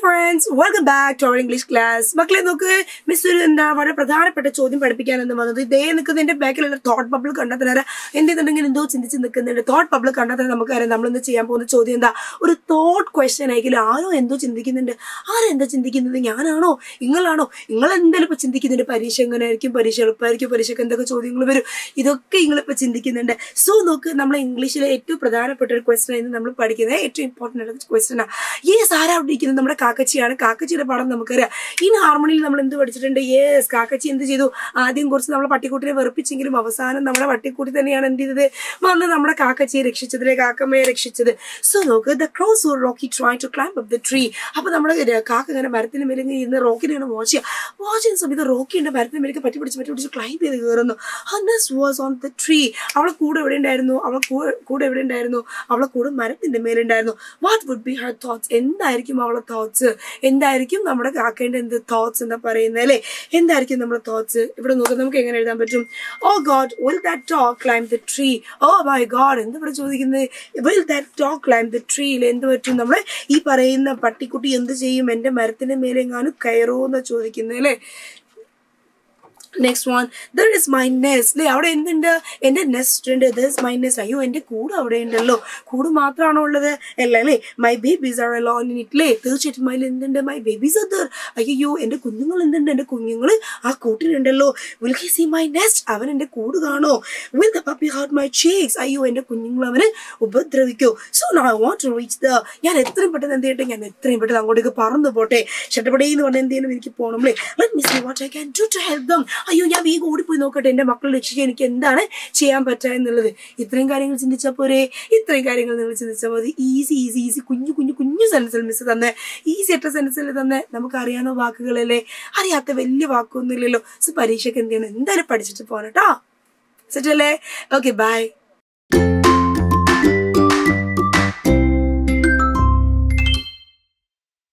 friends, welcome back to our English class. മക്കളെ നോക്ക് miss ഒരു വളരെ പ്രധാനപ്പെട്ട ചോദ്യം പഠിപ്പിക്കാനെന്ന് വന്നത് ഇതേ നിൽക്കുന്നതിന്റെ ബാക്കിലുള്ള തോട്ട് ബബിൾ കണ്ടെത്താൻ എന്തെന്നുണ്ടെങ്കിൽ എന്തോ ചിന്തിച്ച് നിൽക്കുന്നുണ്ട്. തോട്ട് ബബിൾ കണ്ടെത്താൻ നമുക്കറിയാം നമ്മളിന്ന് ചെയ്യാൻ പോകുന്ന ചോദ്യം എന്താ, ഒരു തോട്ട് ക്വസ്റ്റ്യൻ ആയിരിക്കും. ആരോ എന്തോ ചിന്തിക്കുന്നുണ്ട്. ആരെന്താ ചിന്തിക്കുന്നത്? ഞാനാണോ നിങ്ങളാണോ? നിങ്ങൾ എന്തായാലും ഇപ്പൊ ചിന്തിക്കുന്നുണ്ട് പരീക്ഷ എങ്ങനെ ആയിരിക്കും, പരീക്ഷ എളുപ്പമായിരിക്കും, പരീക്ഷയ്ക്ക് എന്തൊക്കെ ചോദ്യങ്ങൾ വരും, ഇതൊക്കെ നിങ്ങളിപ്പോൾ ചിന്തിക്കുന്നുണ്ട്. സോ നോക്ക്, നമ്മളെ ഇംഗ്ലീഷിലെ ഏറ്റവും പ്രധാനപ്പെട്ട ഒരു ക്വസ്റ്റ്യൻ ആയിരുന്നു നമ്മൾ പഠിക്കുന്നത്. ഏറ്റവും ഇമ്പോർട്ടൻ്റ് ആയിട്ടുള്ള ക്വസ്റ്റ്യൻ ആണ്. യെസ്, ആരാ അവിടെ ഇരിക്കുന്നത്? നമ്മുടെ കാക്കച്ചിയാണ്. കാക്കച്ചിയുടെ പാഠം നമുക്കറിയാം. ഇൻ ഹാർമണിയിൽ നമ്മൾ എന്ത് പഠിച്ചിട്ടുണ്ട്? യെസ്, കാക്കച്ചി എന്ത് ചെയ്തു? ആദ്യം കുറച്ച് നമ്മളെ പട്ടിക്കുട്ടിനെ വെറുപ്പിച്ചെങ്കിലും അവസാനം നമ്മുടെ പട്ടിക്കുട്ടി തന്നെയാണ് എന്ത് ചെയ്തത്? വന്ന് നമ്മുടെ കാക്കച്ചിയെ രക്ഷിച്ചതിലെ കാക്കമ്മയെ രക്ഷിച്ചത്. സോ നോക്ക്, the crows or Rocky try to climb up the tree. അപ്പൊ നമ്മുടെ കാക്ക ഇങ്ങനെ മരത്തിന് മേലെ ഇന്ന് റോക്കിനെയാണ് വാച്ച് ചെയ്യുന്ന സമയത്ത് റോക്കിയുടെ മരത്തിന് മേലേക്ക് പറ്റി പിടിച്ച് ക്ലൈംബ് ചെയ്ത് കയറുന്നു. Was on the tree. അവളെ കൂടെ എവിടെ ഉണ്ടായിരുന്നു? അവളെ കൂടെ മരത്തിന്റെ മേലുണ്ടായിരുന്നു. What would be her thoughts? എന്തായിരിക്കും അവളെ തോട്ട്സ്? എന്തായിരിക്കും നമ്മുടെ കാക്കേണ്ട എന്ത് തോട്ട്സ് എന്താ പറയുന്നത് അല്ലേ? എന്തായിരിക്കും നമ്മുടെ തോട്ട്സ്? ഇവിടെ നോക്കാം, നമുക്ക് എങ്ങനെ എഴുതാൻ പറ്റും? Oh god, will that dog climb the tree? Oh my god, എന്താ ഇവിടെ ചോദിക്കുന്നത്? Will that dog climb the ട്രീയിൽ എന്ത് പറ്റും? നമ്മളെ ഈ പറയുന്ന പട്ടിക്കുട്ടി എന്ത് ചെയ്യും? എൻ്റെ മരത്തിന്റെ മേലെ എങ്ങാനും കയറോ എന്ന് ചോദിക്കുന്നത് അല്ലേ? Next one, there is my nest. അവിടെ എന്തുണ്ട്? എൻ്റെ നെസ്റ്റ് ഉണ്ട്. There is my nest. അയ്യോ, എൻ്റെ കൂട് അവിടെ ഉണ്ടല്ലോ. കൂട് മാത്രമാണോ ഉള്ളത്? അല്ല അല്ലേ? My babies are alone in it. തീർച്ചയായിട്ടും അതിൽ എന്തുണ്ട്? My babies are there. അയ്യോ, എൻ്റെ കുഞ്ഞുങ്ങൾ എന്തുണ്ട്? എൻ്റെ കുഞ്ഞുങ്ങൾ ആ കൂട്ടിലുണ്ടല്ലോ. Will he see my nest? അവൻ എൻ്റെ കൂട് കാണോ? Will the puppy hurt my cheeks? അയ്യോ, എൻ്റെ കുഞ്ഞുങ്ങൾ അവന് ഉപദ്രവിക്കോ? So now I want to reach the. ഞാൻ എത്രയും പെട്ടെന്ന് എന്ത് ചെയ്യട്ടെ? ഞാൻ എത്രയും പെട്ടെന്ന് അങ്ങോട്ടേക്ക് പറന്നു പോട്ടെ. ഷട്ടപ്പടേന്ന് പറഞ്ഞാൽ എന്ത് ചെയ്യണം? എനിക്ക് പോകണം അല്ലേ? Let me see what I can do to help them. അയ്യോ, ഞാൻ വേഗം ഓടിപ്പോയി നോക്കട്ടെ എൻ്റെ മക്കളെ രക്ഷിക്കാൻ എനിക്ക് എന്താണ് ചെയ്യാൻ പറ്റുക എന്നുള്ളത്. ഇത്രയും കാര്യങ്ങൾ ചിന്തിച്ചാൽ പോരെ? ഇത്രയും കാര്യങ്ങൾ നിങ്ങൾ ചിന്തിച്ചാൽ മതി. ഈസി കുഞ്ഞു സെൻറ്റൻസിൽ മിസ് തന്നെ, ഈസി ആയിട്ട് സെൻറ്റൻസിൽ തന്നെ നമുക്ക് അറിയാവുന്ന വാക്കുകളല്ലേ, അറിയാത്ത വലിയ വാക്കൊന്നും ഇല്ലല്ലോ. സോ പരീക്ഷയ്ക്ക് എന്ത് ചെയ്യണം? എന്തായാലും പഠിച്ചിട്ട് പോകണം കേട്ടോ. സെറ്റല്ലേ? Okay, by.